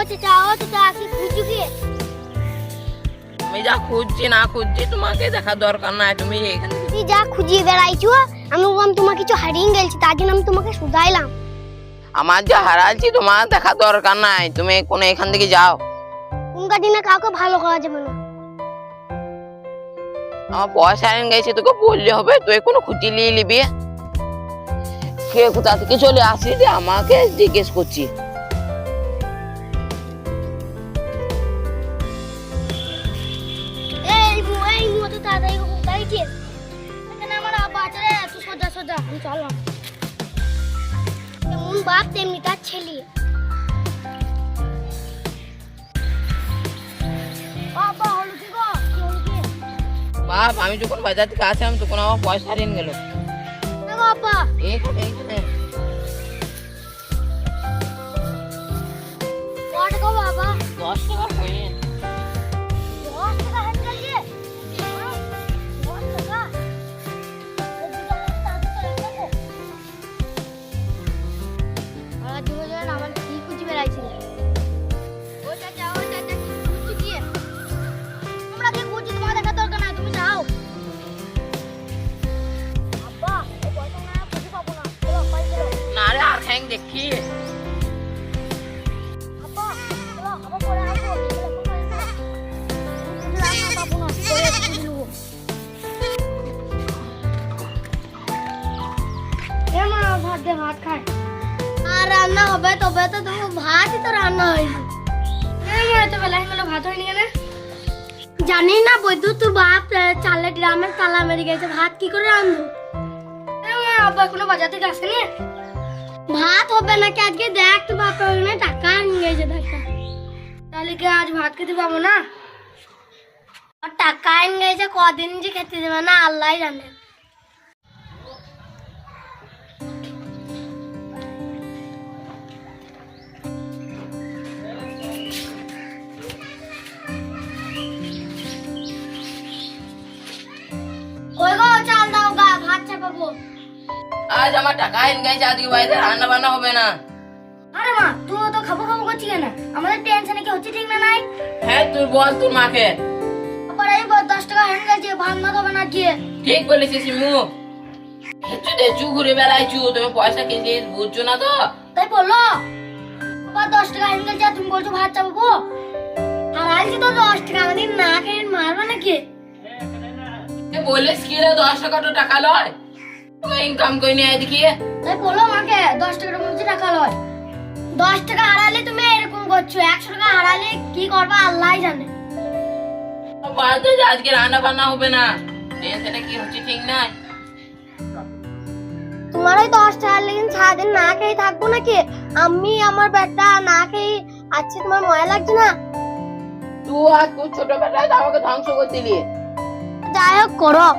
চাচা কি খুঁজছো কি? আমি যা খুঁজছি না খুঁজছি তোমাকে দেখা দরকার নাই, তুমি এখানে তুই যা খুঁজিয়ে বেড়াইছো, আমি বললাম তোমার কিছু হারিয়ে গেছে, তার জন্য আমি তোমাকে শুধাইলাম। আমার যা হারাচ্ছি তোমার দেখা দরকার নাই, তুমি কোন এখান থেকে যাও। কোনটা দিনে কাউকে ভালো করা যাবে না। আমার পয়সা হারিয়ে গেছে, তোকে বললে হবে? তুই কোনো খুঁজি নিয়ে নিবি? কে কোথা থেকে চলে আসি যে আমাকে জিজ্ঞেস করছি? এই মুহূর্তে তাড়াতাড়ি দাঁড়িয়েছে এখানে আমার আব্বা আছে রে, তুই সোজা আমি চললাম। যেমন বাপ তেমনি তার ছেলে। বাবা হলো কি গো? কি হলো কি? বাপ, আমি যখন বাজার থেকে আসলাম তখন আমার পয়সা হারিয়ে গেল। না গো আব্বা। এইখানে কত গো বাবা? 10 টাকা কইন। 10 টাকা হারিয়ে গেছে? 10 টাকা? আমার কি খুঁজে বেড়াইছিল? ও চাচা কি খুঁজছো কি? তোমরা কি খুঁজছো? তোমার দেখা দরকার নাই, তুমি যাও। আব্বা এই পয়সা না খুঁজে পাবো না, চলো পয়সা দাও। না রে, আর হ্যাং দেখি। আব্বা চলো আবার পরে আসবো, পাবো না, পরে খুঁজে নেবো। ভাত খায় আর রান্না হবে, তবে তো তুমি ভাতই তো রান্না হয়নি। তো বেলা হয়ে ভাত হয়নি কেন জানি না। বৈদ্যু তোর বাপ চালে ড্রামের তালা মেরে গেছে, ভাত কি করে রান্ধবো? আব্বা কোনো বাজার থেকে আসেনি, ভাত হবে নাকি আজকে? দেখ তোর বাপ টাকা নিয়ে গেছে, টাকা। তাহলে কি আজ ভাত খেতে পাবো না? আর টাকা নিয়ে গেছে, কদিন যে খেতে দেবে না আল্লাহ জানে। কই গো চাল দাও গা, ভাত চাপাবো। আজ আমার টাকা হারিয়ে গেছে, আজকে বাড়িতে রান্না বান্না হবে না। আরে মা তুই তো খাবো করছিস কেন? আমাদের টেনশনে কি হচ্ছে ঠিক না নাই? হ্যাঁ, তুই বল তোর মাকে। আবার এই 10 টাকা হ্যান্ড গেছে, ভাত না হবে না কি? ঠিক বলেছিস মু। হেচু দেচু ঘুরে বেড়াইছু, তুমি পয়সা খেয়েছিস বুঝছো না তো? তাই বললো আবার 10 টাকা হ্যান্ড গেছে, তুমি বলছো ভাত চাপাবো। আর আজকে তো 10 টাকা আমাদের না খেয়ে মারবা নাকি? বলিস কি রে, 10 টাকা তো টাকা লয়, ইনকাম করে নিয়ে দেখিয়ে। তাই বলো মাকে 10 টাকা বলছি টাকা লয়। 10 টাকা হারালে তুমি এরকম করছো, 100 টাকা হারালে কি করবা আল্লাহ জানে। বাড়িতে যে আজকে রান্না বান্না হবে না, টেনশনে কি হচ্ছে ঠিক নাই। তোমার ওই 10 টাকা লেগে সারাদিন না খেয়ে থাকবো নাকি? আমি আমার বেটা না খেয়ে আছে, তোমার মজা লাগছে না? তুই আর তুই ছোটবেলায় তো আমাকে ধ্বংস করে দিলি। যাই হোক করো।